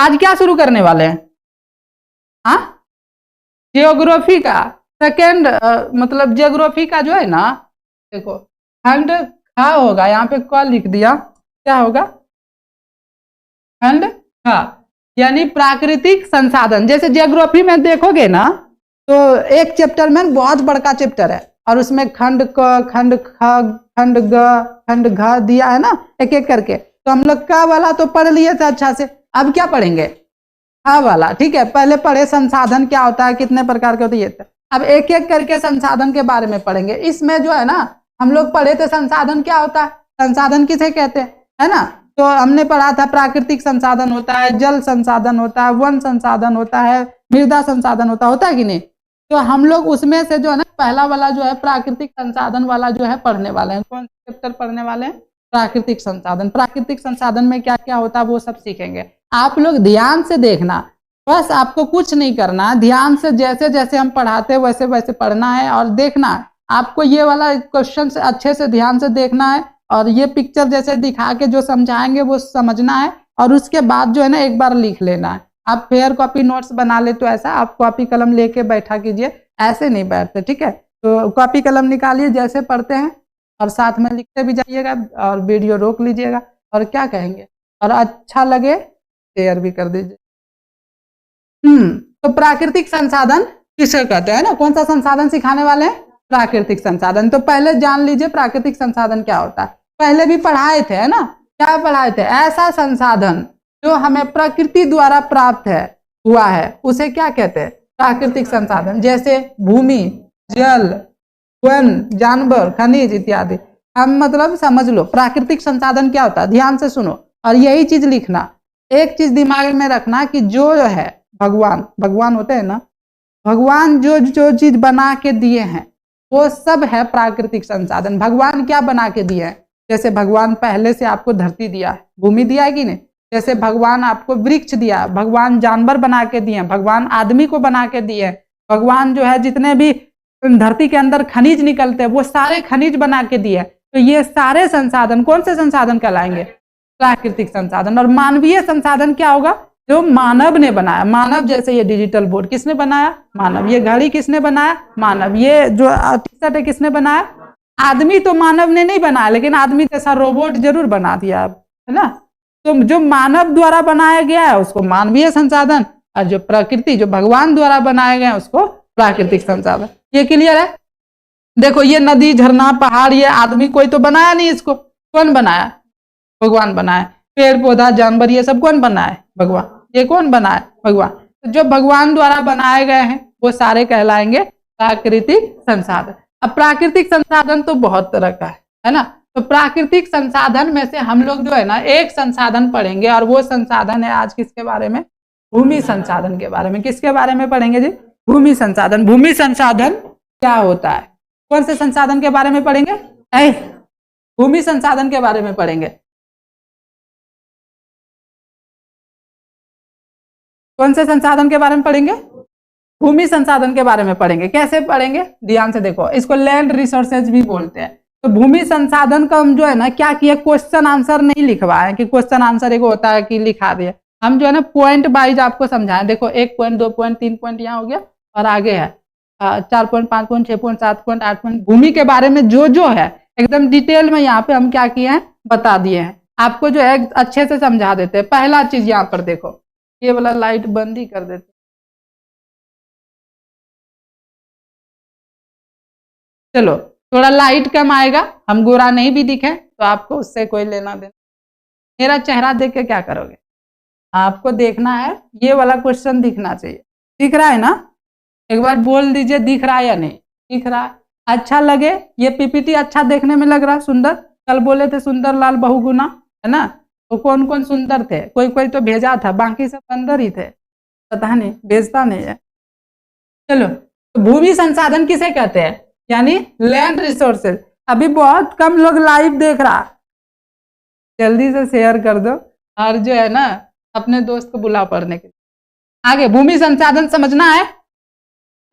आज क्या शुरू करने वाले हैं? हाँ, जियोग्राफी का सेकेंड, मतलब जियोग्राफी का जो है ना, देखो खंड खा होगा, यहाँ पे क लिख दिया, क्या होगा? खंड खा, यानी प्राकृतिक संसाधन। जैसे जियोग्राफी में देखोगे ना, तो एक चैप्टर में बहुत बड़का चैप्टर है और उसमें खंड क, खंड ख, खंड ग, खंड घ दिया है ना, एक एक करके। तो हम लोग का वाला तो पढ़ लिए थे अच्छा से, अब क्या पढ़ेंगे? हाँ वाला, ठीक है। पहले पढ़े संसाधन क्या होता है, कितने प्रकार के होते हैं। अब एक एक करके संसाधन के बारे में पढ़ेंगे। इसमें जो है ना, हम लोग पढ़े थे संसाधन क्या होता है, संसाधन किसे कहते हैं, है ना। तो हमने पढ़ा था प्राकृतिक संसाधन होता है, जल संसाधन होता है, वन संसाधन होता है, मृदा संसाधन होता है कि नहीं। तो हम लोग उसमें से जो है ना, पहला वाला जो है प्राकृतिक संसाधन वाला जो है पढ़ने वाले हैं। कौन सा चैप्टर पढ़ने वाले हैं? प्राकृतिक संसाधन। प्राकृतिक संसाधन में क्या क्या होता है वो सब सीखेंगे। आप लोग ध्यान से देखना, बस आपको कुछ नहीं करना, ध्यान से जैसे जैसे हम पढ़ाते हैं वैसे वैसे पढ़ना है और देखना है। आपको ये वाला क्वेश्चन अच्छे से ध्यान से देखना है और ये पिक्चर जैसे दिखा के जो समझाएंगे वो समझना है और उसके बाद जो है ना एक बार लिख लेना है। आप फेयर कॉपी नोट्स बना ले तो ऐसा, आप कॉपी कलम लेके बैठा कीजिए, ऐसे नहीं बैठते, ठीक है। तो कॉपी कलम निकालिए जैसे पढ़ते हैं और साथ में लिखते भी जाइएगा और वीडियो रोक लीजिएगा और क्या कहेंगे, और अच्छा लगे शेयर भी कर दीजिए। तो प्राकृतिक संसाधन किसे कहते हैं ना, कौन सा संसाधन सिखाने वाले हैं? प्राकृतिक संसाधन। तो पहले जान लीजिए प्राकृतिक संसाधन क्या होता है। पहले भी पढ़ाए थे, है ना। क्या पढ़ाए थे? ऐसा संसाधन जो हमें प्रकृति द्वारा प्राप्त है हुआ है उसे क्या कहते हैं? प्राकृतिक संसाधन। जैसे भूमि, जल, वन, जानवर, खनिज इत्यादि। हम मतलब समझ लो प्राकृतिक संसाधन क्या होता है, ध्यान से सुनो और यही चीज लिखना। एक चीज दिमाग में रखना कि जो है भगवान होते हैं ना, भगवान जो जो चीज बना के दिए हैं वो सब है प्राकृतिक संसाधन। भगवान क्या बना के दिए हैं? जैसे भगवान पहले से आपको धरती दिया है, भूमि दिया है कि नहीं। जैसे भगवान आपको वृक्ष दिया, भगवान जानवर बना के दिए, भगवान आदमी को बना के दिए, भगवान जो है जितने भी धरती के अंदर खनिज निकलते हैं वो सारे खनिज बना के दिए। तो ये सारे संसाधन कौन से संसाधन कहलाएंगे? प्राकृतिक संसाधन। और मानवीय संसाधन क्या होगा? जो मानव ने बनाया। मानव जैसे ये डिजिटल बोर्ड किसने बनाया? मानव। ये घड़ी किसने बनाया? मानव। ये जो टी शर्ट है किसने बनाया? आदमी तो मानव ने नहीं बनाया, लेकिन आदमी जैसा रोबोट जरूर बना दिया, है ना। तो जो मानव द्वारा बनाया गया है उसको मानवीय संसाधन, और जो प्रकृति जो भगवान द्वारा बनाया गया है उसको प्राकृतिक संसाधन। ये क्लियर है? देखो ये नदी, झरना, पहाड़, ये आदमी कोई तो बनाया नहीं, इसको कौन बनाया? भगवान बनाया। पेड़ पौधा, जानवर, ये सब कौन बनाया? भगवान। ये कौन बनाया? भगवान। तो जो भगवान द्वारा बनाए गए हैं वो सारे कहलाएंगे प्राकृतिक संसाधन। अब प्राकृतिक संसाधन तो बहुत तरह का है ना। तो प्राकृतिक संसाधन में से हम लोग जो है ना एक संसाधन पढ़ेंगे और वो संसाधन है आज किसके बारे में? भूमि संसाधन के बारे में। किसके बारे में पढ़ेंगे जी? भूमि संसाधन। भूमि संसाधन क्या होता है? कौन से संसाधन के बारे में पढ़ेंगे? भूमि संसाधन के बारे में पढ़ेंगे। कौन से संसाधन के बारे में पढ़ेंगे? भूमि संसाधन के बारे में पढ़ेंगे। कैसे पढ़ेंगे? ध्यान से देखो, इसको लैंड रिसोर्सेज भी बोलते हैं। तो भूमि संसाधन का हम जो है ना क्या किया, क्वेश्चन आंसर नहीं लिखवाए कि क्वेश्चन आंसर एक होता है कि लिखा दिया। हम जो है ना पॉइंट वाइज आपको समझाएं। देखो 1 पॉइंट, 2 पॉइंट, 3 पॉइंट यहाँ हो गया और आगे है 4 point, 5 point, 6 point, 7 point, 8 point. भूमि के बारे में जो है एकदम डिटेल में यहाँ पे हम क्या किए हैं बता दिए हैं। आपको जो है अच्छे से समझा देते हैं। पहला चीज यहाँ पर देखो, ये वाला लाइट बंद ही कर देते। चलो थोड़ा लाइट कम आएगा, हम गोरा नहीं भी दिखे तो आपको उससे कोई लेना देना। मेरा चेहरा देख के क्या करोगे? आपको देखना है ये वाला क्वेश्चन दिखना चाहिए। दिख रहा है ना? एक बार बोल दीजिए दिख रहा है या नहीं? दिख रहा है। अच्छा लगे ये पीपीटी, अच्छा देखने में लग रहा है, सुंदर। कल बोले थे सुंदर लाल बहुगुना, है ना। तो कौन कौन सुंदर थे? कोई कोई तो भेजा था, बाकी सब अंदर ही थे, पता नहीं भेजता नहीं है। चलो तो भूमि संसाधन किसे कहते हैं? यानी लैंड रिसोर्सेज। अभी बहुत कम लोग लाइव देख रहा, जल्दी से शेयर कर दो और जो है ना अपने दोस्त को बुला पढ़ने के लिए। आगे भूमि संसाधन समझना है,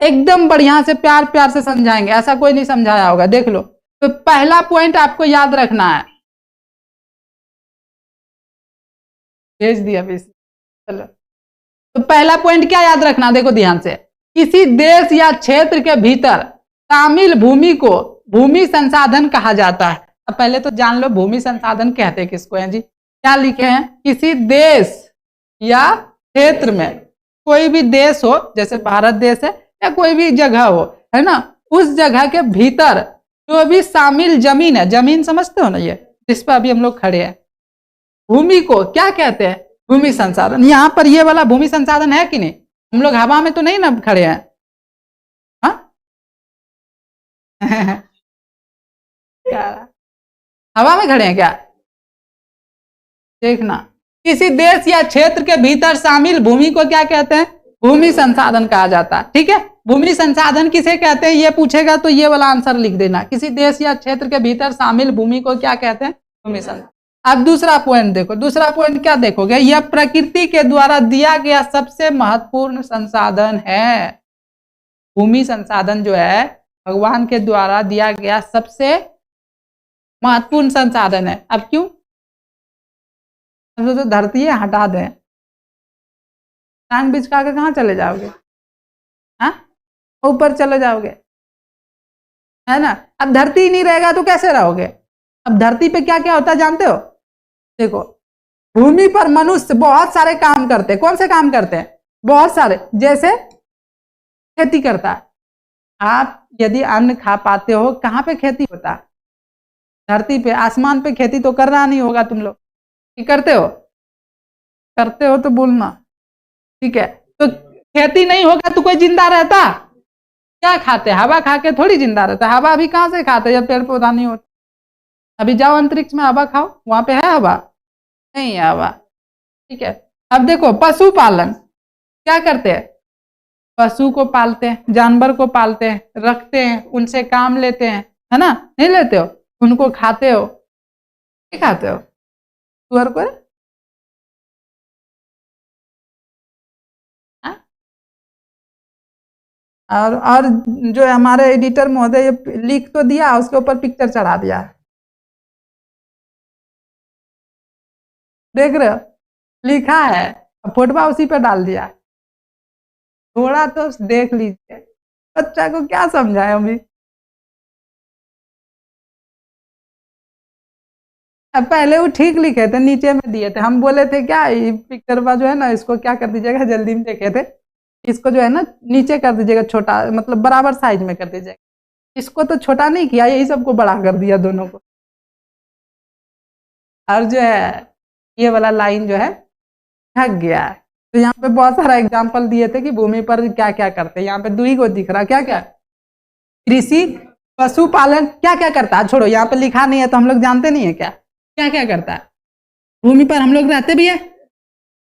एकदम बढ़िया से प्यार प्यार से समझाएंगे, ऐसा कोई नहीं समझाया होगा, देख लो। तो पहला पॉइंट आपको याद रखना है। भेज दिया भी। चलो तो पहला पॉइंट क्या याद रखना, देखो ध्यान से, किसी देश या क्षेत्र के भीतर शामिल भूमि को भूमि संसाधन कहा जाता है। अब पहले तो जान लो भूमि संसाधन कहते किसको हैं जी। क्या लिखे हैं, किसी देश या क्षेत्र में, कोई भी देश हो जैसे भारत देश है या कोई भी जगह हो, है ना, उस जगह के भीतर जो भी शामिल जमीन है, जमीन समझते हो ना, ये जिस पर अभी हम लोग खड़े हैं, भूमि को क्या कहते हैं, भूमि संसाधन। यहां पर ये वाला भूमि संसाधन है कि नहीं, हम लोग हवा में तो नहीं ना खड़े हैं, हाँ क्या हवा में खड़े हैं क्या, देखना, किसी देश या क्षेत्र के भीतर शामिल भूमि को क्या कहते हैं, भूमि संसाधन कहा जाता है। ठीक है, भूमि संसाधन किसे कहते हैं ये पूछेगा तो ये वाला आंसर लिख देना, किसी देश या क्षेत्र के भीतर शामिल भूमि को क्या कहते हैं, भूमि संसाधन। अब दूसरा पॉइंट देखो, दूसरा पॉइंट क्या देखोगे, यह प्रकृति के द्वारा दिया गया सबसे महत्वपूर्ण संसाधन है। भूमि संसाधन जो है भगवान के द्वारा दिया गया सबसे महत्वपूर्ण संसाधन है। अब क्यों, तो धरती है हटा दें, टांग बिचका के कहाँ चले जाओगे, हाँ ऊपर चले जाओगे, है ना। अब धरती ही नहीं रहेगा तो कैसे रहोगे। अब धरती पे क्या क्या होता है जानते हो, देखो भूमि पर मनुष्य बहुत सारे काम करते हैं। कौन से काम करते हैं, बहुत सारे, जैसे खेती करता है। आप यदि अन्न खा पाते हो, कहाँ पे खेती होता है, धरती पे। आसमान पे खेती तो करना नहीं होगा तुम लोग, करते हो, करते हो तो बोलना, ठीक है। तो खेती नहीं होगा तो कोई जिंदा रहता, क्या खाते, हवा खा के थोड़ी जिंदा रहता। हवा अभी कहाँ से खाते जब पेड़ पौधा नहीं होता। अभी जाओ अंतरिक्ष में हवा खाओ, वहां पे है हवा, नहीं है हवा, ठीक है। अब देखो पशुपालन क्या करते हैं, पशु को पालते हैं, जानवर को पालते हैं, रखते हैं, उनसे काम लेते हैं, है ना, नहीं लेते हो, उनको खाते हो, नहीं खाते हो, सुअर को, और जो हमारे एडिटर महोदय लिख तो दिया, उसके ऊपर पिक्चर चढ़ा दिया है, देख रहे हो, लिखा है, फोटोआ उसी पर डाल दिया। थोड़ा तो देख लीजिए, बच्चा को क्या समझाए अभी। अब पहले वो ठीक लिखे थे, नीचे में दिए थे, हम बोले थे क्या ये पिक्चर जो है ना, इसको क्या कर दीजिएगा, जल्दी में देखे थे, इसको जो है ना नीचे कर दीजिएगा, छोटा मतलब बराबर साइज में कर दीजिएगा। इसको तो छोटा नहीं किया, यही सबको बड़ा कर दिया दोनों को। और जो है ये वाला लाइन जो है थक गया है। तो यहाँ पे बहुत सारा एग्जाम्पल दिए थे कि भूमि पर क्या क्या करते हैं। यहाँ पे दुई को दिख रहा, क्या क्या, कृषि, पशुपालन, क्या क्या करता है, छोड़ो यहाँ पे लिखा नहीं है तो हम लोग जानते नहीं है क्या क्या क्या करता है। भूमि पर हम लोग रहते भी है,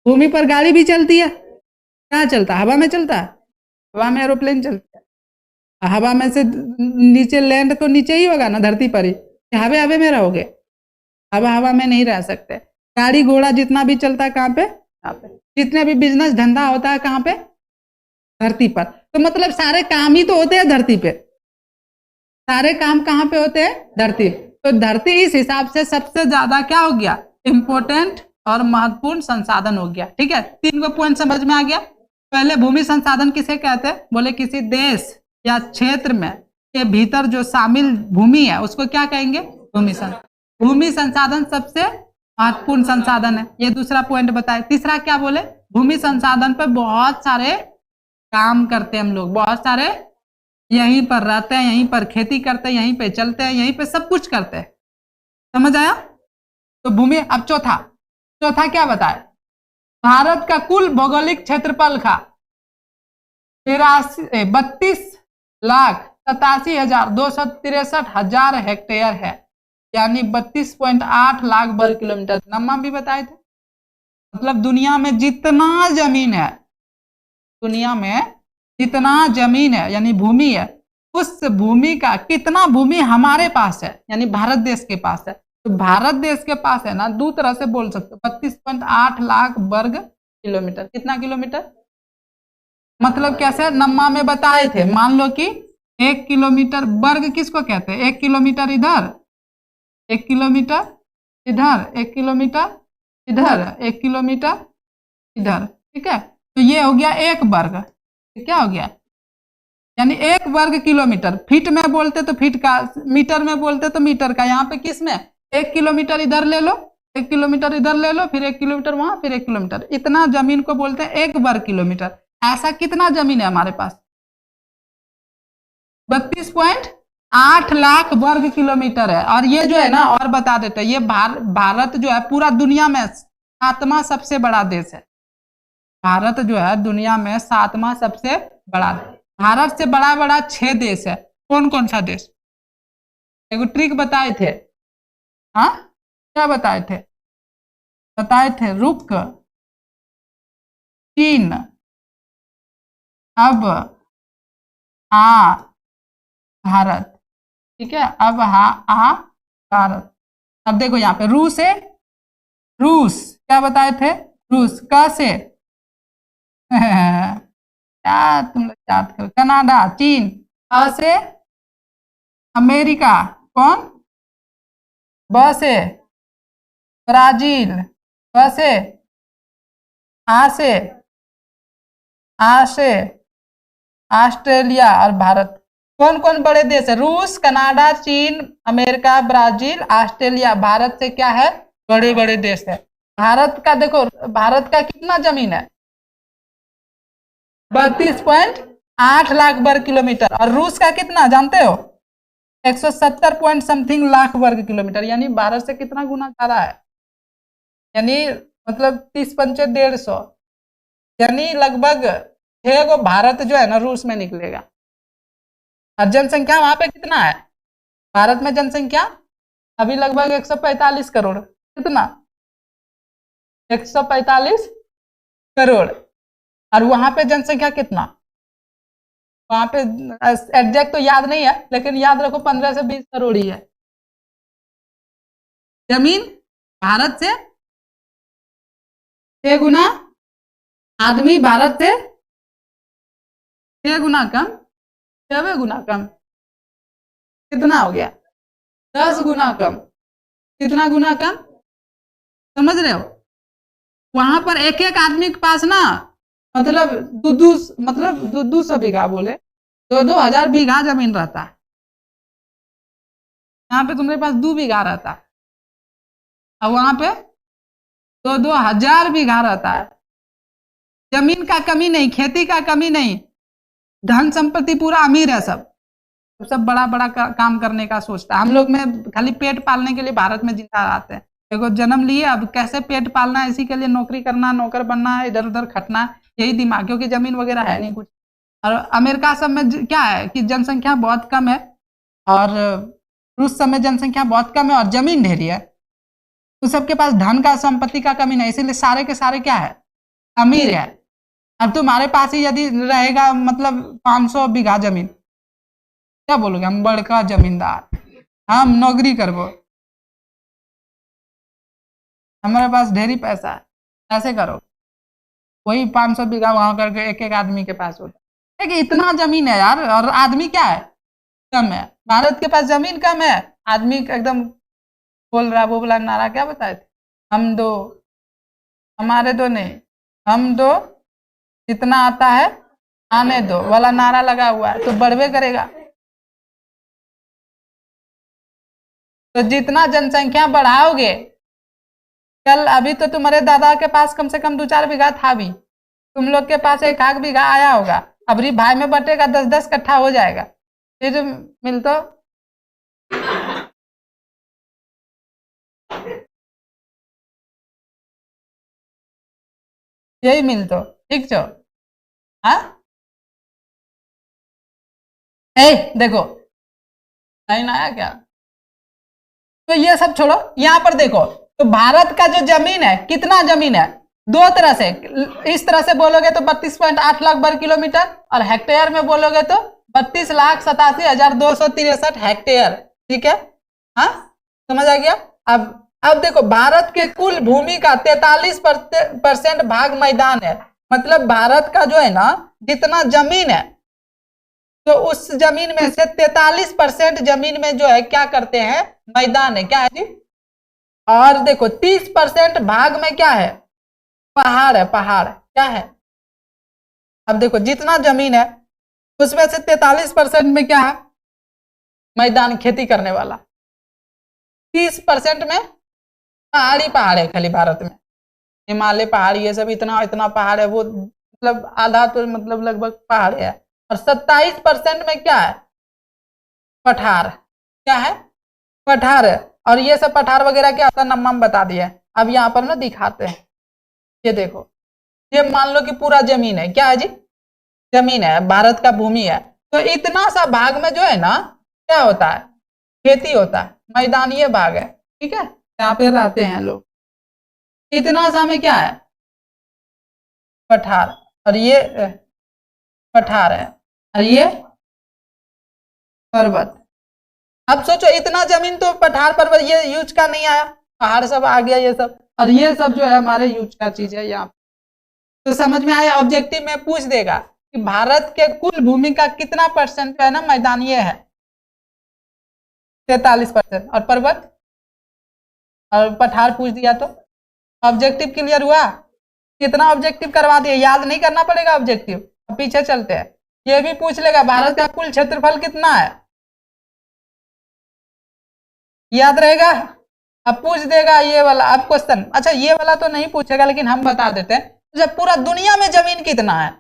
भूमि पर गाड़ी भी चलती है, क्या चलता है, हवा में चलता है, हवा में एरोप्लेन चलता है। हवा में से नीचे लैंड तो नीचे ही होगा ना, धरती पर ही, हवे हवे में रहोगे, हवा हवा में नहीं रह सकते। गाड़ी घोड़ा जितना भी चलता है कहाँ पे, यहाँ पे। जितने भी बिजनेस धंधा होता है कहाँ पे, धरती पर। तो मतलब सारे काम ही तो होते हैं धरती पे, सारे काम कहाँ पे होते हैं, धरती। तो धरती इस हिसाब से सबसे ज्यादा क्या हो गया, इंपोर्टेंट और महत्वपूर्ण संसाधन हो गया। ठीक है, 3 को पॉइंट समझ में आ गया। पहले भूमि संसाधन किसे कहते हैं, बोले किसी देश या क्षेत्र में के भीतर जो शामिल भूमि है उसको क्या कहेंगे, भूमि संसाधन। भूमि संसाधन सबसे महत्वपूर्ण संसाधन है, ये दूसरा पॉइंट बताए। तीसरा क्या बोले, भूमि संसाधन पर बहुत सारे काम करते हैं हम लोग, बहुत सारे, यहीं पर रहते हैं, यहीं पर खेती करते हैं, यहीं पे चलते हैं, यहीं पे सब कुछ करते हैं। समझ आया। तो भूमि। अब चौथा, चौथा क्या बताए, भारत का कुल भौगोलिक क्षेत्रफल का 32,87,263 हेक्टेयर है, यानी 32.8 लाख वर्ग किलोमीटर। नम्मा भी बताए थे, मतलब दुनिया में जितना जमीन है, दुनिया में जितना जमीन है यानी भूमि है, उस भूमि का कितना भूमि हमारे पास है, यानी भारत देश के पास है। तो भारत देश के पास है ना, दो तरह से बोल सकते हो, 32.8 लाख वर्ग किलोमीटर। कितना किलोमीटर, मतलब कैसे, नम्मा में बताए थे। मान लो कि 1 किलोमीटर वर्ग किसको कहते हैं, 1 किलोमीटर इधर, 1 किलोमीटर इधर, 1 किलोमीटर इधर, 1 किलोमीटर इधर, ठीक है। तो ये हो गया 1 वर्ग, क्या हो गया, यानी 1 वर्ग किलोमीटर। फीट में बोलते तो फीट का, मीटर में बोलते तो मीटर का। यहाँ पे किस में 1 किलोमीटर इधर ले लो, 1 किलोमीटर इधर ले लो, फिर 1 किलोमीटर वहां, फिर 1 किलोमीटर, इतना जमीन को बोलते हैं 1 वर्ग किलोमीटर। ऐसा कितना जमीन है हमारे पास, 32.8 लाख वर्ग किलोमीटर है। और ये जो है ना, और बता देते हैं, ये भारत जो है पूरा दुनिया में 7वां सबसे बड़ा देश है। भारत जो है दुनिया में 7वां सबसे बड़ा देश। भारत से बड़ा बड़ा 6 देश है। कौन कौन सा देश, एक ट्रिक बताए थे, हाँ क्या बताए थे, बताए थे, रुक, चीन, अब, हाँ भारत, ठीक है, अब हाँ भारत। अब देखो यहाँ पे रूस है, रूस क्या बताए थे, रूस क से क्या तुम लोग याद करो, कनाडा, चीन, अ से अमेरिका, कौन, ब से ब्राजील, ब से आ से ऑस्ट्रेलिया और भारत। कौन कौन बड़े देश है, रूस, कनाडा, चीन, अमेरिका, ब्राजील, ऑस्ट्रेलिया। भारत से क्या है, बड़े बड़े देश है। भारत का देखो, भारत का कितना जमीन है, 32.8 लाख वर्ग किलोमीटर। और रूस का कितना जानते हो, 170 पॉइंट समथिंग लाख वर्ग किलोमीटर, यानी भारत से कितना गुना ज्यादा है, यानी मतलब 30 पंचे 150, यानी लगभग 6 गो भारत जो है ना रूस में निकलेगा। और जनसंख्या वहां पे कितना है, भारत में जनसंख्या अभी लगभग 145 करोड़, कितना, 145 करोड़। और वहां पे जनसंख्या कितना, वहां पे एग्जैक्ट तो याद नहीं है, लेकिन याद रखो 15 से 20 करोड़ ही है। जमीन भारत से 6 गुना, आदमी भारत से 6 गुना कम, 6 गुना कम, कितना हो गया, 10 गुना कम। कितना गुना कम, समझ रहे हो। वहां पर एक एक आदमी के पास ना, मतलब दो सौ बीघा बोले, 2,000 बीघा जमीन रहता है। यहाँ पे तुम्हारे पास 2 बीघा रहता है, और वहां पे 2,000 बीघा रहता है। जमीन का कमी नहीं, खेती का कमी नहीं, धन संपत्ति पूरा अमीर है सब बड़ा बड़ा काम करने का सोचता है। हम लोग में खाली पेट पालने के लिए भारत में जिंदा रहते हैं। देखो जन्म लिए, अब कैसे पेट पालना है, इसी के लिए नौकरी करना, नौकर बनना है, इधर उधर खटना, यही दिमाग, क्योंकि जमीन वगैरह है नहीं कुछ। और अमेरिका सब में क्या है कि जनसंख्या बहुत कम है, और रूस सब में जनसंख्या बहुत कम है और जमीन ढेरी है, तो सबके पास धन का, संपत्ति का कमी नहीं, इसीलिए सारे के सारे क्या है, अमीर है। अब तुम्हारे पास ही यदि रहेगा मतलब 500 बीघा जमीन, क्या बोलोगे, हम बड़का जमींदार, हम नौकरी करबो, हमारे पास ढेरी पैसा है, ऐसे करो। वही 500 बीघा वहां करके एक एक आदमी के पास होता है कि इतना जमीन है यार, और आदमी क्या है, कम है। भारत के पास जमीन कम है, आदमी एकदम बोल रहा, वो बोला नारा क्या बताए थे, हम दो हमारे दो नहीं, हम दो जितना आता है आने दो वाला नारा लगा हुआ है, तो बढ़वे करेगा। तो जितना जनसंख्या बढ़ाओगे, कल अभी तो तुम्हारे दादा के पास कम से कम 2-4 बीघा था भी, तुम लोग के पास 1 बीघा आया होगा, अबरी भाई में बटेगा 10-10 कट्ठा हो जाएगा, फिर मिलतो यही मिलतो, ठीक छो। हाँ देखो नहीं आया क्या, तो ये सब छोड़ो, यहां पर देखो, तो भारत का जो जमीन है, कितना जमीन है, 2 तरह से, इस तरह से बोलोगे तो 32.8 लाख वर्ग किलोमीटर, और हेक्टेयर में बोलोगे तो 32,87,263 हेक्टेयर, ठीक है, हाँ समझ आ गया। अब देखो, भारत के कुल भूमि का 43% भाग मैदान है, मतलब भारत का जो है ना जितना जमीन है, तो उस जमीन में से 43% जमीन में जो है क्या करते हैं, मैदान है, क्या है जी। और देखो 30% भाग में क्या है, पहाड़ है, पहाड़ क्या है, अब देखो जितना जमीन है उसमें से 43% में क्या है, मैदान खेती करने वाला। 30% में पहाड़ी पहाड़ है खाली भारत में, हिमालय पहाड़ ये सब इतना इतना पहाड़ है, वो मतलब आधा तो मतलब लगभग पहाड़ है। और 27% में क्या है, पठार। क्या है, पठार है। और ये सब पठार वगैरह क्या होता है नम्मा में बता दिया। अब यहाँ पर ना दिखाते हैं, ये देखो, ये मान लो कि पूरा जमीन है, क्या है जी, जमीन है, भारत का भूमि है। तो इतना सा भाग में जो है ना क्या होता है, खेती होता है, मैदानीय भाग है, ठीक है, यहाँ पे रहते हैं लोग। इतना सा में क्या है, पठार, और ये पठार है, और ये पर्वत। अब सोचो इतना जमीन तो पठार पर्वत ये यूज का नहीं आया, पहाड़ सब आ गया ये सब, और ये सब जो है हमारे यूज का चीज है यहाँ। तो समझ में आया, ऑब्जेक्टिव में पूछ देगा कि भारत के कुल भूमि का कितना परसेंट है ना मैदानीय है, 43%, और पर्वत और पठार पूछ दिया। तो ऑब्जेक्टिव क्लियर हुआ, कितना ऑब्जेक्टिव करवा दिए, याद नहीं करना पड़ेगा ऑब्जेक्टिव। अब पीछे चलते हैं, ये भी पूछ लेगा भारत का कुल क्षेत्रफल कितना है, याद रहेगा। अब पूछ देगा ये वाला अब क्वेश्चन, अच्छा ये वाला तो नहीं पूछेगा लेकिन हम बता देते हैं, जब पूरा दुनिया में जमीन कितना है,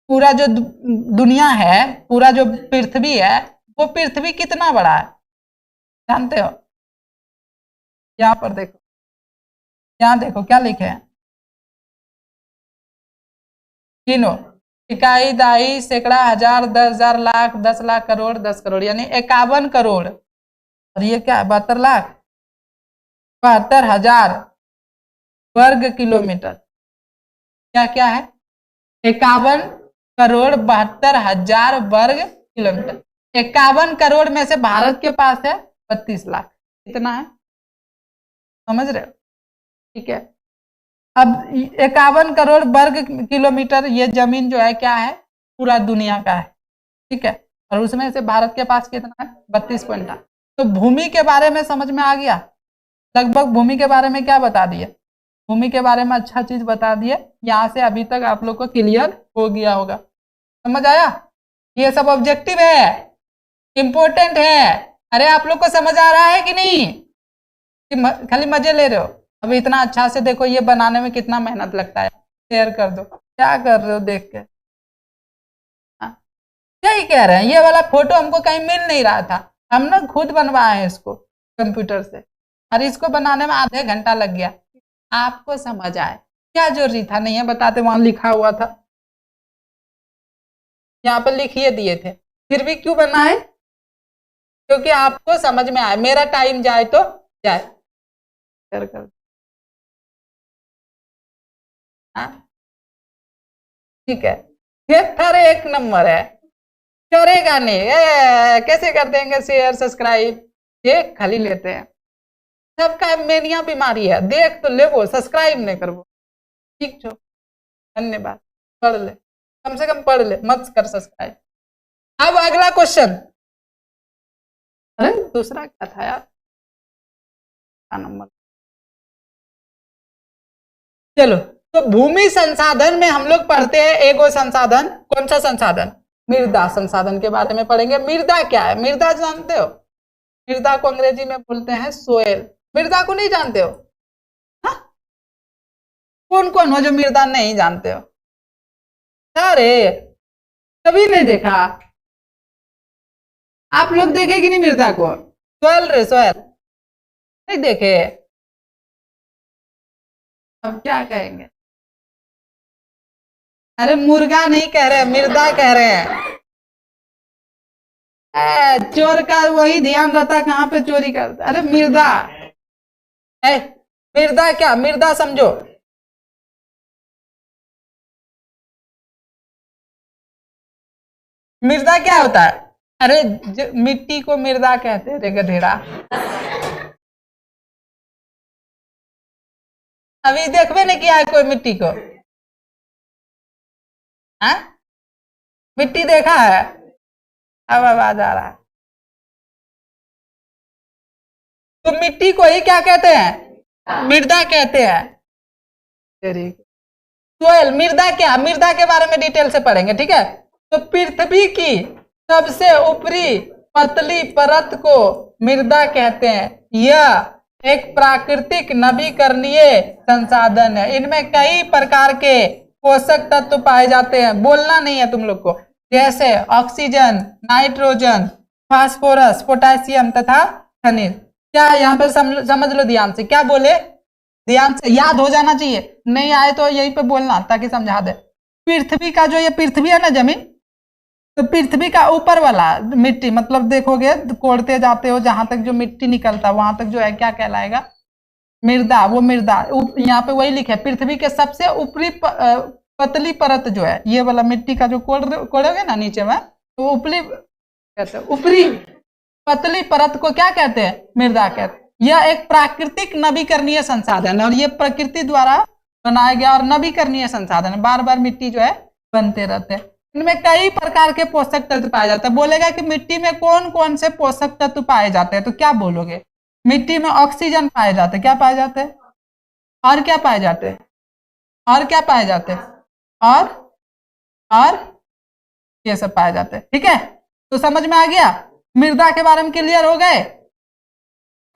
पूरा जो दुनिया है, पूरा जो पृथ्वी है, वो पृथ्वी कितना बड़ा है, जानते हो। यहाँ पर देखो, यहाँ देखो क्या लिखे हैं, गिनो, इकाई, दहाई, सैकड़ा, हजार, 10,000, लाख, 10 लाख, करोड़, 10 करोड़, यानी 51 करोड़। और ये क्या है, 72 लाख, 72,000 वर्ग किलोमीटर। क्या क्या है, 51 करोड़ 72,000 वर्ग किलोमीटर। 51 करोड़ में से भारत के पास है 32 लाख, कितना है, समझ रहे हो, ठीक है। अब 51 करोड़ वर्ग किलोमीटर ये जमीन जो है क्या है, पूरा दुनिया का है, ठीक है। और उसमें से भारत के पास कितना है, 32.8। तो भूमि के बारे में समझ में आ गया, लगभग भूमि के बारे में क्या बता दिए, भूमि के बारे में अच्छा चीज बता दिए। यहाँ से अभी तक आप लोग को क्लियर हो गया होगा, समझ आया। ये सब ऑब्जेक्टिव है, इंपॉर्टेंट है। अरे आप लोग को समझ आ रहा है कि नहीं, कि खाली मजे ले रहे हो। अब इतना अच्छा से देखो, ये बनाने में कितना मेहनत लगता है, शेयर कर दो, क्या कर रहे हो देख के, क्या ही कह रहे हैं। ये वाला फोटो हमको कहीं मिल नहीं रहा था, हम ना खुद बनवाए हैं इसको कंप्यूटर से, और इसको बनाने में आधे घंटा लग गया। आपको समझ आए, क्या जरूरी था, नहीं है बताते, वहां लिखा हुआ था, यहाँ पर लिखिए दिए थे, फिर भी क्यों बनाए, क्योंकि आपको समझ में आए, मेरा टाइम जाए तो जाए, कर ठीक है। फिर एक नंबर है, करेगा नहीं, कैसे कर देंगे शेयर सब्सक्राइब, ये खाली लेते हैं, सबका मेनिया बीमारी है, देख तो ले वो सब्सक्राइब नहीं करबो, ठीक छो, धन्यवाद, पढ़ ले, कम से कम पढ़ ले, मत कर सब्सक्राइब। अब अगला क्वेश्चन, अरे दूसरा क्या था यार, नंबर, चलो। तो भूमि संसाधन में हम लोग पढ़ते हैं एगो संसाधन, कौन सा संसाधन, मृदा संसाधन के बारे में पढ़ेंगे। मृदा क्या है, मृदा जानते हो, मृदा को अंग्रेजी में बोलते हैं सोयल, मृदा को नहीं जानते हो, हा? कौन कौन हो जो मृदा नहीं जानते हो, अरे कभी नहीं देखा, आप लोग देखे कि नहीं मृदा को, सोयल रे सोयल, नहीं देखे, अब क्या कहेंगे, अरे मुर्गा नहीं कह रहे, मृदा कह रहे हैं। चोर का वही ध्यान रहता कहाँ पे चोरी करता, अरे मृदा, मृदा क्या, मृदा समझो, मृदा क्या होता है, अरे मिट्टी को मृदा कहते हैं रे गधेड़ा। अभी देखबे नहीं किया है कोई मिट्टी को, है? मिट्टी देखा है, अब आवाज आ रहा है, तो मिट्टी को ही क्या कहते हैं, मृदा कहते हैं। सोयल, मृदा क्या, मृदा के बारे में डिटेल से पढ़ेंगे, ठीक है। तो पृथ्वी की सबसे ऊपरी पतली परत को मृदा कहते हैं। यह एक प्राकृतिक नवीकरणीय संसाधन है। इनमें कई प्रकार के पोषक तत्व पाए जाते हैं, बोलना नहीं है तुम लोग को, जैसे ऑक्सीजन, नाइट्रोजन, फास्फोरस, पोटेशियम तथा खनिज। क्या यहाँ पे समझ लो ध्यान से, क्या बोले, ध्यान से याद हो जाना चाहिए, नहीं आए तो यहीं पे बोलना ताकि समझा दे। पृथ्वी का जो ये पृथ्वी है ना जमीन, तो पृथ्वी का ऊपर वाला मिट्टी, मतलब देखोगे कोड़ते जाते हो जहां तक जो मिट्टी निकलता है वहां तक जो है क्या कहलाएगा, मृदा। वो मृदा यहाँ पे वही लिखे, पृथ्वी के सबसे ऊपरी पतली परत जो है, ये वाला मिट्टी का जो कोड़ोगे ना नीचे में, तो ऊपरी कहते हैं, ऊपरी पतली परत को क्या कहते हैं, मृदा कहते हैं। यह एक प्राकृतिक नवीकरणीय संसाधन है और ये प्रकृति द्वारा बनाया गया और नवीकरणीय संसाधन है। बार बार मिट्टी जो है बनते रहते हैं। इनमें कई प्रकार के पोषक तत्व पाए जाते हैं। बोलेगा कि मिट्टी में कौन कौन से पोषक तत्व पाए जाते हैं, तो क्या बोलोगे, मिट्टी में ऑक्सीजन पाए जाते हैं, क्या पाए जाते हैं, और क्या पाए जाते हैं, और क्या पाए जाते हैं, और ये सब पाए जाते हैं, ठीक है। तो समझ में आ गया, मृदा के बारे में क्लियर हो गए।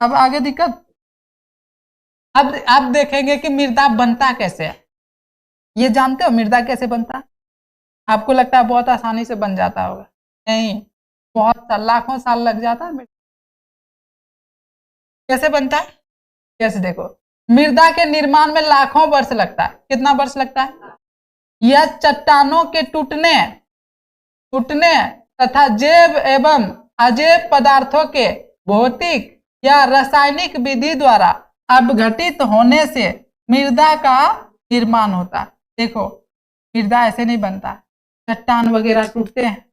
अब आगे दिक्कत, अब देखेंगे कि मृदा बनता कैसे है। ये जानते हो मृदा कैसे बनता है? आपको लगता है बहुत आसानी से बन जाता होगा, नहीं, बहुत साल, लाखों साल लग जाता है। कैसे बनता है, कैसे, देखो, मृदा के निर्माण में लाखों वर्ष लगता है। कितना वर्ष लगता है? यह चट्टानों के टूटने तथा जैव एवं अजैव पदार्थों के भौतिक या रासायनिक विधि द्वारा अपघटित होने से मृदा का निर्माण होता है। देखो, मृदा ऐसे नहीं बनता, चट्टान वगैरह टूटते हैं,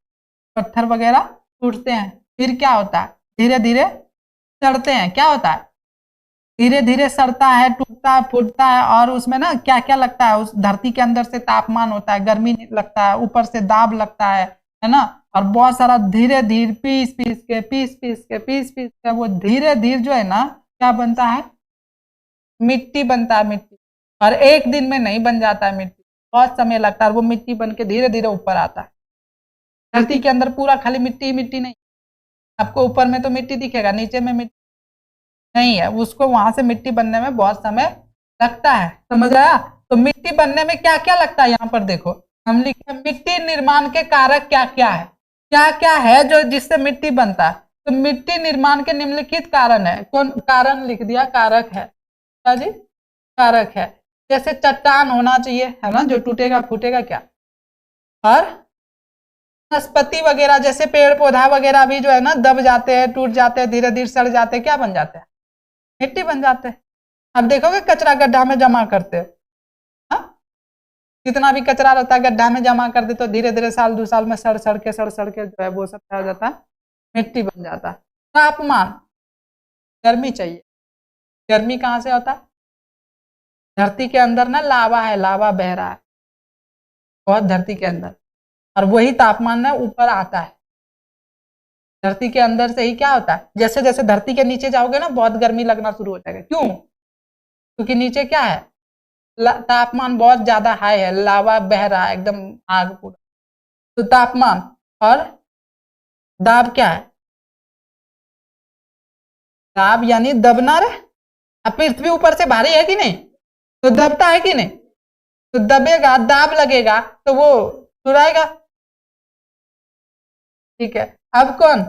पत्थर वगैरह टूटते हैं, फिर क्या होता है, धीरे धीरे सड़ते हैं। क्या होता है, धीरे धीरे सड़ता है, टूटता है, फूटता है, और उसमें ना क्या क्या लगता है, उस धरती के अंदर से तापमान होता है, गर्मी लगता है, ऊपर से दाब लगता है ना, और बहुत सारा धीरे धीरे पीस पीस के वो धीरे धीरे जो है ना क्या बनता है, मिट्टी बनता है। मिट्टी, और एक दिन में नहीं बन जाता है मिट्टी, बहुत समय लगता है। वो मिट्टी बन के धीरे धीरे ऊपर आता है। धरती के अंदर पूरा खाली मिट्टी मिट्टी नहीं, आपको ऊपर में तो मिट्टी दिखेगा, नीचे में मिट्टी नहीं है, उसको वहां से मिट्टी बनने में बहुत समय लगता है। समझ आया? तो मिट्टी बनने में क्या क्या लगता है, यहाँ पर देखो हम लिखे मिट्टी निर्माण के कारक क्या क्या है जो जिससे मिट्टी बनता है। तो मिट्टी निर्माण के निम्नलिखित कारण है। कौन कारण लिख दिया, कारक है, क्या जी, कारक है। जैसे चट्टान होना चाहिए, है ना, जो टूटेगा फूटेगा क्या, और वनस्पति वगैरह जैसे पेड़ पौधा वगैरह भी जो है ना दब जाते हैं, टूट जाते हैं, धीरे धीरे सड़ जाते हैं, क्या बन जाते हैं, मिट्टी बन जाते हैं। अब देखोगे कचरा गड्ढा में जमा करते हो, जितना भी कचरा रहता है गड्ढा में जमा कर दे तो धीरे धीरे साल 2 साल में सड़ सड़ के जो है वो सब क्या हो जाता है, मिट्टी बन जाता है। तापमान, गर्मी चाहिए, गर्मी कहाँ से होता है, धरती के अंदर ना लावा है, लावा बह रहा है बहुत धरती के अंदर, और वही तापमान ना ऊपर आता है। धरती के अंदर से ही क्या होता है, जैसे जैसे धरती के नीचे जाओगे ना बहुत गर्मी लगना शुरू हो जाएगा। क्यों? क्योंकि नीचे क्या है, तापमान बहुत ज्यादा हाई है, लावा बह रहा है एकदम आग पूरा। तो तापमान और दाब क्या है, दाब यानी दबना रे। अब पृथ्वी ऊपर से भारी है कि नहीं, तो दबता है कि नहीं, तो दबेगा, दाब लगेगा तो वो चुराएगा, ठीक है। अब कौन,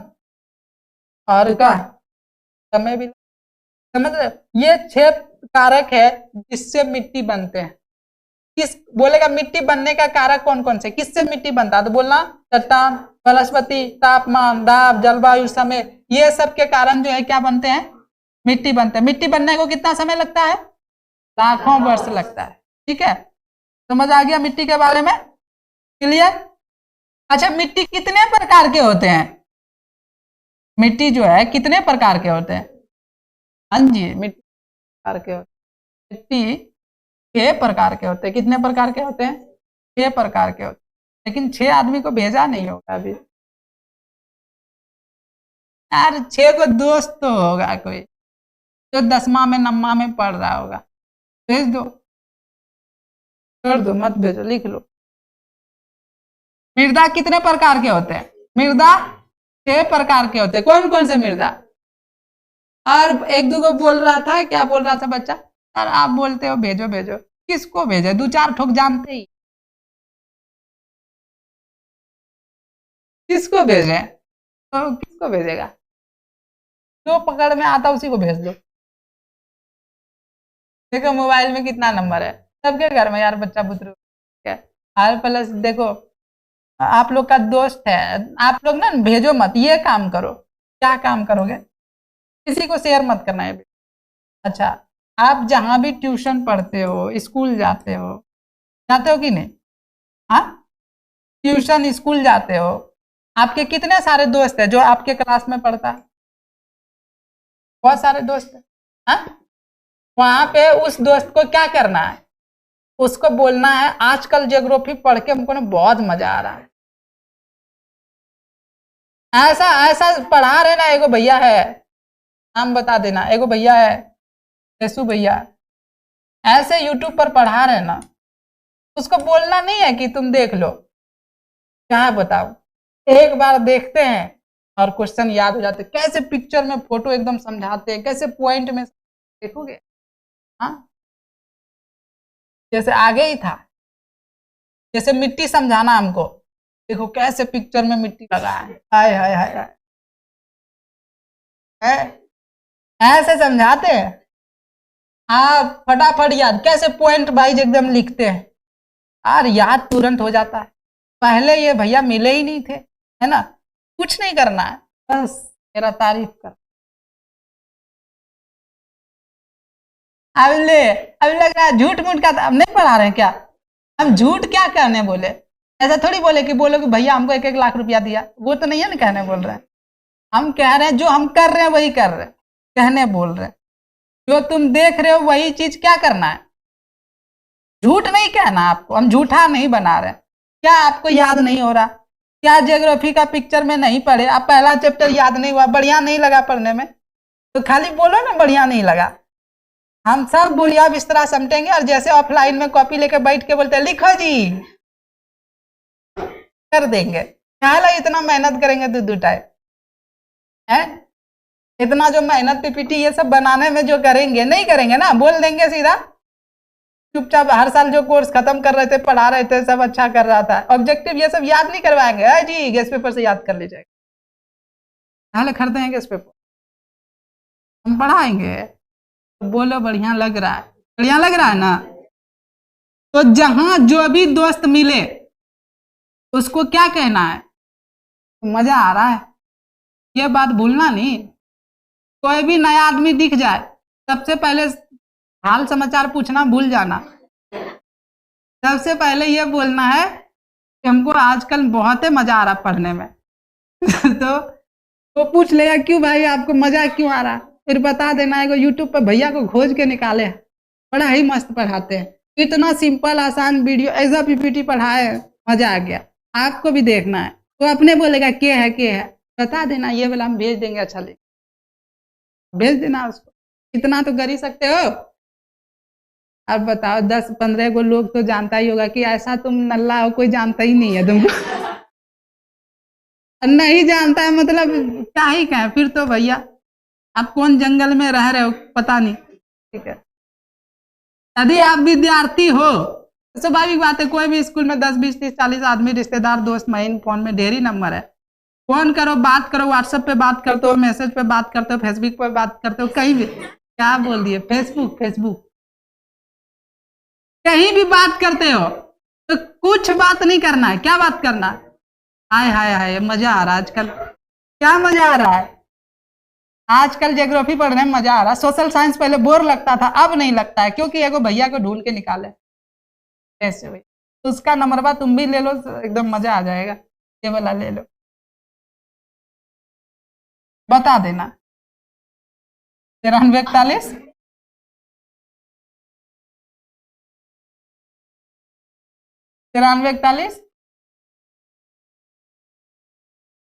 और का समय भी, समझ रहे, ये 6 कारक है जिससे मिट्टी बनते हैं। किस बोलेगा मिट्टी बनने का कारक कौन कौन से, किससे मिट्टी बनता है, तो बोलना चट्टान, वनस्पति, तापमान, दाब, जलवायु, समय, ये सब के कारण जो है क्या बनते हैं, मिट्टी बनते हैं। मिट्टी बनने को कितना समय लगता है, लाखों वर्ष लगता है, ठीक है। समझ आ गया मिट्टी के बारे में, क्लियर। अच्छा, मिट्टी कितने प्रकार के होते हैं, मिट्टी जो है कितने प्रकार के होते हैं, हाँ जी, मिट्टी प्रकार के होते हैं, मिट्टी 6 प्रकार के होते हैं। कितने प्रकार के होते हैं, 6 प्रकार के होते हैं, लेकिन 6 आदमी को भेजा नहीं होगा अभी यार, 6 को दोस्त तो होगा कोई जो 10वां में 9वां में पढ़ रहा होगा, भेज दो। छोड़ दो, मत भेजो, लिख लो। मृदा कितने प्रकार के होते हैं? मृदा 6 प्रकार के होते हैं। कौन कौन से मृदा? और एक दो को बोल रहा था, क्या बोल रहा था बच्चा? सर आप बोलते हो भेजो भेजो, किसको भेजे? 2-4 ठोक जानते ही, किसको भेजे? तो किसको भेजेगा? जो पकड़ में आता उसी को भेज दो। देखो मोबाइल में कितना नंबर है सबके घर में यार, बच्चा बुतरू है। और प्लस देखो, आप लोग का दोस्त है, आप लोग ना भेजो मत, ये काम करो। क्या काम करोगे? किसी को शेयर मत करना है। अच्छा, आप जहां भी ट्यूशन पढ़ते हो, स्कूल जाते हो कि नहीं? हाँ, ट्यूशन स्कूल जाते हो, आपके कितने सारे दोस्त है जो आपके क्लास में पढ़ता है? बहुत सारे दोस्त है। हाँ, वहां पे उस दोस्त को क्या करना है? उसको बोलना है आजकल ज्योग्राफी पढ़ के हमको ना बहुत मजा आ रहा है। ऐसा ऐसा पढ़ा रहे ना, एगो भैया है, नाम बता देना, एगो भैया है यशु भैया, ऐसे यूट्यूब पर पढ़ा रहे ना, उसको बोलना नहीं है कि तुम देख लो। क्या बताओ, एक बार देखते हैं और क्वेश्चन याद हो जाते, कैसे पिक्चर में फोटो एकदम समझाते हैं, कैसे पॉइंट में देखोगे। हाँ, जैसे आगे ही था, जैसे मिट्टी समझाना हमको, देखो कैसे पिक्चर में मिट्टी लगा है, हाय हाय हाय हाय, ऐसे समझाते हैं। आप फटाफट याद, कैसे पॉइंट वाइज एकदम लिखते हैं, और याद तुरंत हो जाता है। पहले ये भैया मिले ही नहीं थे, है ना? कुछ नहीं करना है, बस मेरा तारीफ कर। अब ले, अब लग रहा है झूठ मूठ का, अब नहीं पढ़ा रहे हैं क्या? हम झूठ क्या कहने बोले? ऐसा थोड़ी बोले कि बोलो कि भैया हमको 1-1 लाख रुपया दिया, वो तो नहीं है ना कहने बोल रहे हैं। हम कह रहे हैं जो हम कर रहे हैं वही कर रहे हैं, कहने बोल रहे हैं। जो तुम देख रहे हो वही चीज क्या करना है, झूठ नहीं कहना आपको, हम झूठा नहीं बना रहे। क्या आपको याद नहीं हो रहा? क्या ज्योग्राफी का पिक्चर में नहीं पढ़े? आप पहला चैप्टर याद नहीं हुआ, बढ़िया नहीं लगा पढ़ने में, तो खाली बोलो ना बढ़िया नहीं लगा। हम सब बुढ़िया बिस्तरा समटेंगे और जैसे ऑफलाइन में कॉपी लेके बैठ के बोलते हैं लिखो जी, कर देंगे। क्या इतना मेहनत करेंगे 2-2 टाइम है? इतना जो मेहनत पीपीटी ये सब बनाने में जो करेंगे, नहीं करेंगे ना, बोल देंगे सीधा। चुपचाप हर साल जो कोर्स खत्म कर रहे थे, पढ़ा रहे थे, सब अच्छा कर रहा था, ऑब्जेक्टिव ये सब याद नहीं करवाएंगे। है जी, गेस्ट पेपर से याद कर लीजिएगा, हाल खरीदे हैं गेस्ट पेपर, हम पढ़ाएंगे। तो बोलो बढ़िया लग रहा है, बढ़िया लग रहा है ना? तो जहां जो भी दोस्त मिले उसको क्या कहना है? मजा आ रहा है, ये बात भूलना नहीं। कोई भी नया आदमी दिख जाए, सबसे पहले हाल समाचार पूछना भूल जाना। सबसे पहले ये बोलना है कि हमको आजकल बहुत ही मजा आ रहा पढ़ने में। तो वो पूछ लेगा क्यों भाई आपको मजा क्यों आ रहा, फिर बता देना है। यूट्यूब पर भैया को खोज के निकाले, बड़ा ही मस्त पढ़ाते हैं, इतना सिंपल आसान वीडियो, ऐसा पीपीटी पढ़ाए, मजा आ गया। आपको भी देखना है तो अपने बोलेगा के है, बता देना ये वाला हम भेज देंगे, अच्छा ले भेज देना उसको, इतना तो कर ही सकते हो। अब बताओ 10-15 को लोग तो जानता ही होगा कि ऐसा तुम नल्ला हो, कोई जानता ही नहीं है तुमको। नहीं जानता है मतलब क्या ही कहें फिर तो भैया, आप कौन जंगल में रह रहे हो पता नहीं। ठीक है, यदि आप विद्यार्थी हो तो स्वाभाविक बात है, कोई भी स्कूल में 10-20-30-40 आदमी, रिश्तेदार, दोस्त, महीन, फोन में ढेर ही नंबर है। फोन करो, बात करो, व्हाट्सएप पे बात करते हो, मैसेज पे बात करते हो, फेसबुक पे बात करते हो, कहीं भी। क्या बोल दिए? फेसबुक कहीं भी बात करते हो तो कुछ बात नहीं करना है। क्या बात करना? हाय हाय हाय मजा आ रहा है आजकल। क्या मजा आ रहा है? आजकल ज्योग्राफी पढ़ने में मजा आ रहा है। सोशल साइंस पहले बोर लगता था, अब नहीं लगता है, क्योंकि एगो भैया को ढूंढ के निकाले ऐसे भाई, तो उसका नंबरबा तुम भी ले लो, एकदम मजा आ जाएगा। ये वाला ले लो, बता देना। 93-41 93-41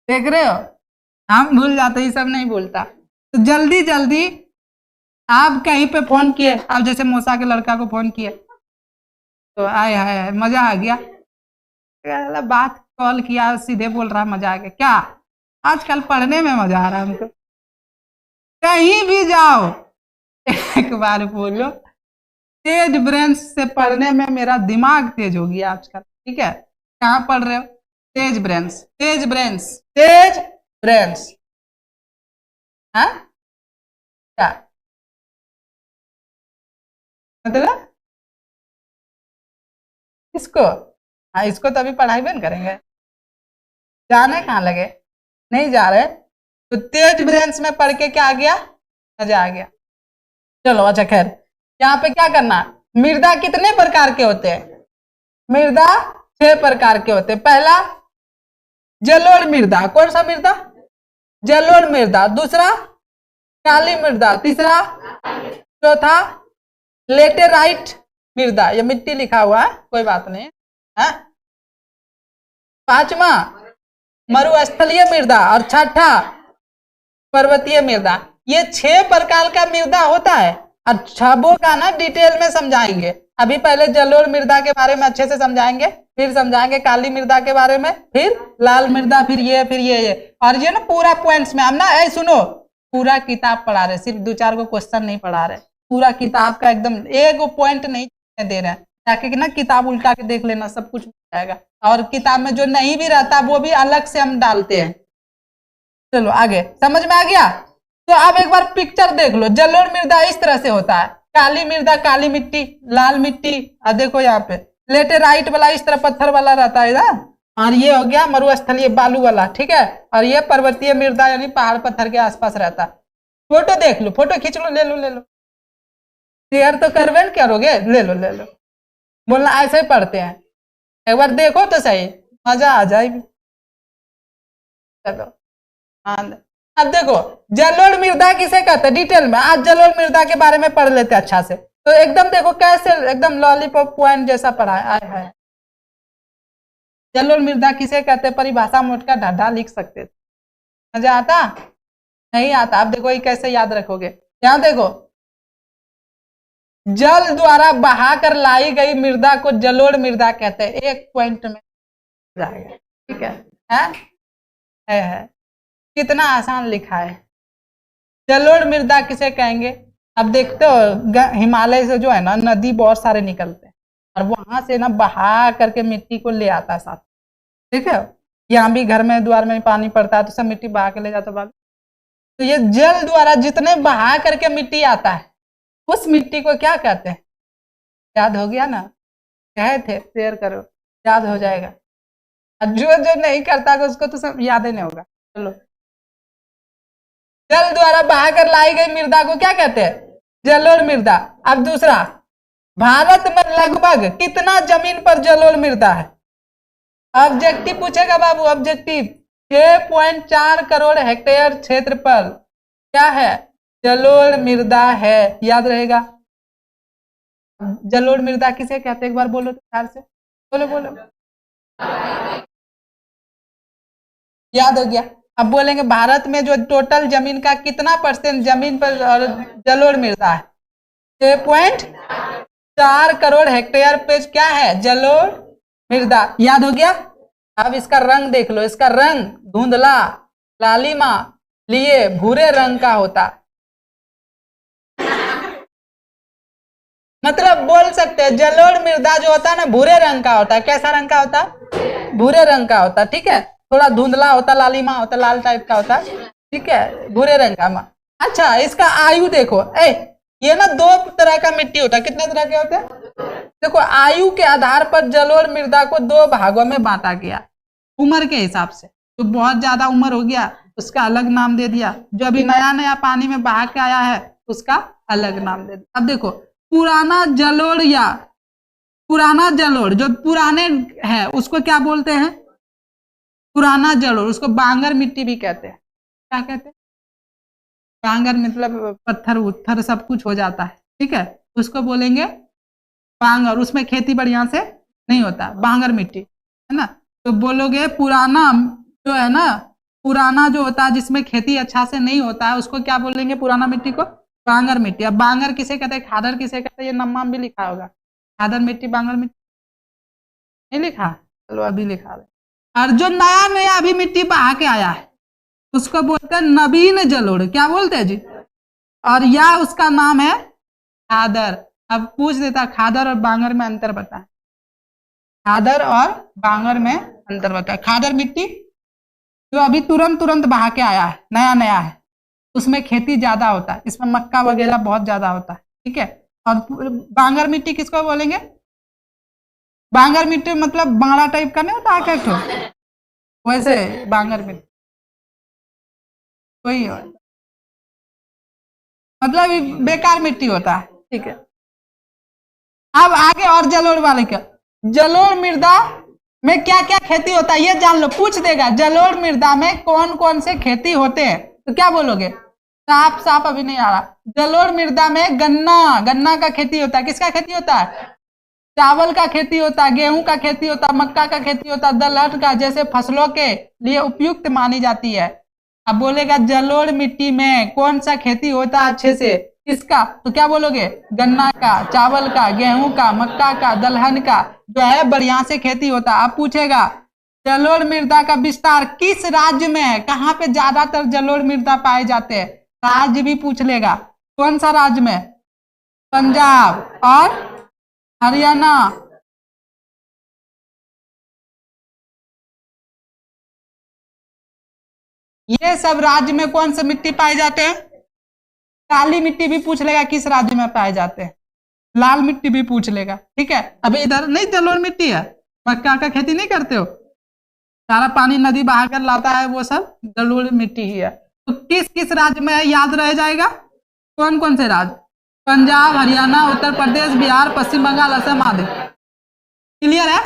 देख रहे हो? हम भूल जाते, ये सब नहीं भूलता। तो जल्दी जल्दी आप कहीं पे फोन किए, आप जैसे मौसा के लड़का को फोन किए, तो आए हाय मजा आ गया। बात कॉल किया सीधे बोल रहा मजा आ गया। क्या आजकल पढ़ने में मजा आ रहा है हमको। कहीं भी जाओ एक बार बोलो, तेज ब्रेन से पढ़ने में मेरा दिमाग तेज हो गया आजकल। ठीक है, कहाँ पढ़ रहे हो? तेज ब्रेन्स, तेज ब्रेन्स, तेज ब्रेन्स। हाँ क्या मतलब? इसको? हाँ इसको तो अभी पढ़ाई बंद करेंगे। जाने कहाँ लगे? नहीं जा रहे। तो तेज ब्रेन्स में पढ़ के क्या आ गया? मजा आ गया। चलो अच्छा खैर, यहाँ पे क्या करना? मृदा कितने प्रकार के होते हैं? मृदा 6 प्रकार के होते हैं। पहला जलोढ़ मृदा। कौन सा मृदा? जलोढ़ मृदा। दूसरा काली मृदा। तीसरा, चौथा लेटेराइट मृदा। ये मिट्टी लिखा हुआ है, कोई बात नहीं है। पांचवा मरुस्थलीय मृदा और छठा पर्वतीय मृदा। ये 6 प्रकार का मृदा होता है। और छबों का ना डिटेल में समझाएंगे। अभी पहले जलोढ़ मृदा के बारे में अच्छे से समझाएंगे, फिर समझाएंगे काली मृदा के बारे में, फिर लाल मृदा, फिर ये और ये ना पूरा पॉइंट्स में। हम ना सुनो, पूरा किताब पढ़ा रहे, सिर्फ 2-4 को क्वेश्चन नहीं पढ़ा रहे। पूरा किताब का एकदम एक पॉइंट नहीं दे रहे हैं, ताकि ना किताब उल्टा के देख लेना, सब कुछ मिल जाएगा। और किताब में जो नहीं भी रहता वो भी अलग से हम डालते हैं। चलो आगे, समझ में आ गया? तो अब एक बार पिक्चर देख लो। जलोढ़ मृदा इस तरह से होता है। काली मृदा काली मिट्टी, लाल मिट्टी, और देखो यहाँ पे लेटेराइट वाला इस तरह पत्थर वाला रहता है इधर, और ये हो गया मरुस्थलीय बालू वाला। ठीक है, और ये पर्वतीय मृदा यानी पहाड़ पत्थर के आसपास रहता है। फोटो देख लो, फोटो खींच लो, ले लो ले लो। शेयर तो करवे न करोगे, ले लो ले लो। बोलना ऐसे ही पढ़ते हैं, एक बार देखो तो सही, मजा आ जाएगी। चलो अब देखो जलोढ़ मृदा किसे कहते हैं डिटेल में। आज जलोढ़ मृदा के बारे में पढ़ लेते हैं अच्छा से। तो एकदम देखो कैसे एकदम लॉलीपॉप पॉइंट जैसा पढ़ा है। जलोढ़ मृदा किसे कहते हैं? परिभाषा मोटका ढाढा लिख सकते थे। मजा आता? नहीं आता। अब देखो ये कैसे याद रखोगे। यहाँ देखो, जल द्वारा बहाकर लाई गई मृदा को जलोढ़ मृदा कहते हैं। एक पॉइंट में जाएगा। ठीक है? कितना आसान लिखा है। जलोढ़ मृदा किसे कहेंगे? अब देखते हो हिमालय से जो है ना नदी बहुत सारे निकलते हैं, और वहां से ना बहा करके मिट्टी को ले आता है साथ। ठीक है, यहाँ भी घर में द्वार में पानी पड़ता है तो सब मिट्टी बहा के ले जाता है। तो ये जल द्वारा जितने बहा करके मिट्टी आता है, उस मिट्टी को क्या कहते हैं? याद हो गया ना? कहे थे शेयर करो, याद हो जाएगा। जो नहीं करता उसको तो सब याद ही नहीं होगा। चलो, जल द्वारा बहाकर लाई गई मृदा को क्या कहते हैं? जलोढ़ मृदा। अब दूसरा, भारत में लगभग कितना जमीन पर जलोढ़ मृदा है? ऑब्जेक्टिव पूछेगा बाबू, ऑब्जेक्टिव। 6.4 करोड़ हेक्टेयर क्षेत्र पर क्या है? जलोढ़ मृदा है। याद रहेगा। जलोढ़ मृदा किसे कहते हैं? एक बार बोलो तो ध्यान से बोलो बोलो। याद हो गया। अब बोलेंगे भारत में जो टोटल जमीन का कितना % जमीन पर जलोढ़ मृदा है? 6.4 करोड़ हेक्टेयर पे क्या है? जलोढ़ मृदा। याद हो गया। अब इसका रंग देख लो। इसका रंग धुंधला, लालिमा लिए भूरे रंग का होता। मतलब बोल सकते हैं जलोढ़ मृदा जो होता है ना भूरे रंग का होता है। कैसा रंग का होता है? भूरे रंग का होता है। ठीक है, थोड़ा धुंधला होता, लालिमा होता, लाल टाइप का होता। ठीक है, भूरे रंग का। अच्छा, इसका आयु देखो। ये ना 2 तरह का मिट्टी होता है। कितने तरह के होते हैं? देखो, आयु के आधार पर जलोढ़ मृदा को 2 भागों में बांटा गया, उम्र के हिसाब से। तो बहुत ज्यादा उम्र हो गया उसका अलग नाम दे दिया, जो अभी नया नया पानी में बहा के आया है उसका अलग नाम दे दिया। अब देखो, पुराना जलोढ़ या पुराना जलोढ़ जो पुराने है उसको क्या बोलते हैं? पुराना जलोढ़। उसको बांगर मिट्टी भी कहते हैं। क्या कहते हैं? बांगर मतलब पत्थर उत्थर सब कुछ हो जाता है। ठीक है, उसको बोलेंगे बांगर। उसमें खेती बढ़िया से नहीं होता, बांगर मिट्टी है ना। तो बोलोगे पुराना जो है ना, पुराना जो होता है जिसमें खेती अच्छा से नहीं होता है, उसको क्या बोलेंगे? पुराना मिट्टी को बांगर मिट्टी। अब बांगर किसे कहते हैं? खादर किसे कहते हैं? ये नम्मा भी लिखा होगा। खादर मिट्टी, बांगर मिट्टी। नहीं लिखा, चलो अभी लिखा दे। और जो नया नया अभी मिट्टी बहा के आया है उसको बोलते हैं नवीन जलोढ़। क्या बोलते हैं जी? और या उसका नाम है खादर। अब पूछ देता खादर और बांगर में अंतर बता। खादर और बांगर में अंतर बता। खादर मिट्टी जो अभी तुरंत तुरंत बहा के आया है, नया नया है, उसमें खेती ज्यादा होता है, इसमें मक्का वगैरह बहुत ज्यादा होता है, ठीक है। और बांगर मिट्टी किसको बोलेंगे? बांगर मिट्टी मतलब बांगड़ा टाइप का नहीं होता क्या, वैसे बांगर मिट्टी वही है, मतलब बेकार मिट्टी होता है, ठीक है। अब आगे और जलोढ़ वाले का, जलोढ़ मृदा में क्या क्या खेती होता है ये जान लो, पूछ देगा। जलोढ़ मृदा में कौन कौन से खेती होते हैं, तो क्या बोलोगे? साफ साफ अभी नहीं आ रहा। जलोढ़ मृदा में गन्ना का खेती होता है। किसका खेती होता है? चावल का खेती होता है, गेहूं का खेती होता है, मक्का का खेती होता है, दलहन का, जैसे फसलों के लिए उपयुक्त मानी जाती है। अब बोलेगा जलोढ़ मिट्टी में कौन सा खेती होता है अच्छे से, किसका? तो क्या बोलोगे? गन्ना का, चावल का, गेहूं का, मक्का का, दलहन का, जो है बढ़िया से खेती होता है। अब पूछेगा जलोढ़ मृदा का विस्तार किस राज्य में है, कहाँ पे ज्यादातर जलोढ़ मृदा पाए जाते हैं, राज्य भी पूछ लेगा। कौन सा राज्य में? पंजाब और हरियाणा। ये सब राज्य में कौन से मिट्टी पाए जाते हैं? काली मिट्टी भी पूछ लेगा किस राज्य में पाए जाते हैं, लाल मिट्टी भी पूछ लेगा, ठीक है। अभी इधर नहीं जलोढ़ मिट्टी है, मक्का का खेती नहीं करते हो, सारा पानी नदी बहाकर लाता है, वो सब जलोढ़ मिट्टी ही है। तो किस किस राज्य में है याद रह जाएगा। कौन कौन से राज्य? पंजाब, हरियाणा, उत्तर प्रदेश, बिहार, पश्चिम बंगाल, असम आदि। क्लियर है?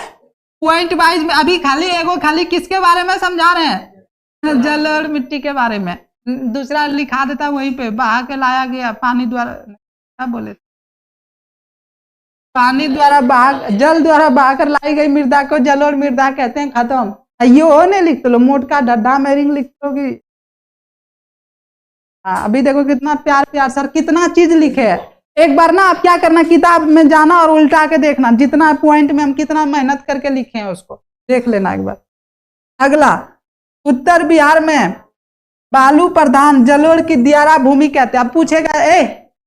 पॉइंट वाइज में अभी खाली किसके बारे में समझा रहे हैं? जलोढ़ मिट्टी के बारे में। दूसरा लिखा देता वहीं पे, बहा के लाया गया पानी द्वारा, क्या बोले, पानी द्वारा बहा, जल द्वारा बहाकर लाई गई मृदा को जलोढ़ मृदा कहते हैं। खत्म। ये हो नहीं लिख लो, मोटका डड्डा में रिंग लिख लोगी। अभी देखो कितना प्यार प्यार सर कितना चीज लिखे है। एक बार ना आप क्या करना, किताब में जाना और उल्टा के देखना, जितना पॉइंट में हम कितना मेहनत करके लिखे हैं उसको देख लेना एक बार। अगला, उत्तर बिहार में बालू प्रधान जलोढ़ की दियारा भूमि कहते हैं। अब पूछेगा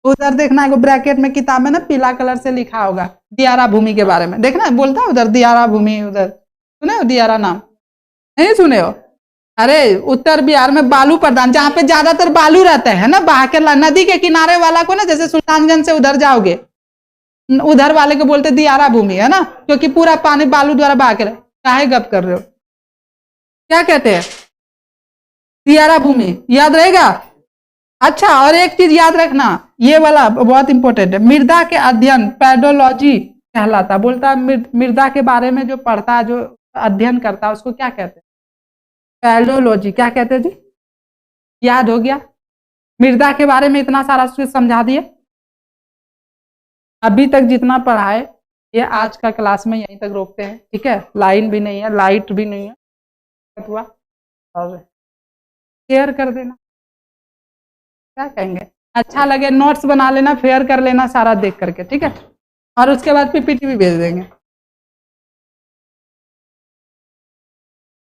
उधर देखना, एक ब्रैकेट में किताब में ना पीला कलर से लिखा होगा दियारा भूमि के बारे में, देखना बोलता है उधर दियारा भूमि, उधर सुने हो दियारा नाम? नहीं सुने हो? अरे उत्तर बिहार में बालू प्रधान, जहां पे ज्यादातर बालू रहता है ना, बहा के नदी के किनारे वाला को ना, जैसे सुल्तानगंज से उधर जाओगे, उधर वाले को बोलते दियारा भूमि, है ना, क्योंकि पूरा पानी बालू द्वारा बहा के। काहे गप कर रहे हो, क्या कहते हैं? दियारा भूमि, याद रहेगा। अच्छा, और एक चीज याद रखना, ये वाला बहुत इंपॉर्टेंट है, मृदा के अध्ययन पेडोलॉजी कहलाता। बोलता है मृदा के बारे में जो पढ़ता है, जो अध्ययन करता है, उसको क्या कहते हैं? पेडोलॉजी। क्या कहते हैं जी? याद हो गया? मृदा के बारे में इतना सारा चीज समझा दिए। अभी तक जितना पढ़ाए ये आज का क्लास में यहीं तक रोकते हैं, ठीक है। लाइन भी नहीं है, लाइट भी नहीं है, हुआ और शेयर कर देना, क्या कहेंगे, अच्छा लगे नोट्स बना लेना, शेयर कर लेना सारा देख करके, ठीक है। और उसके बाद पीपीटी भी भेज देंगे।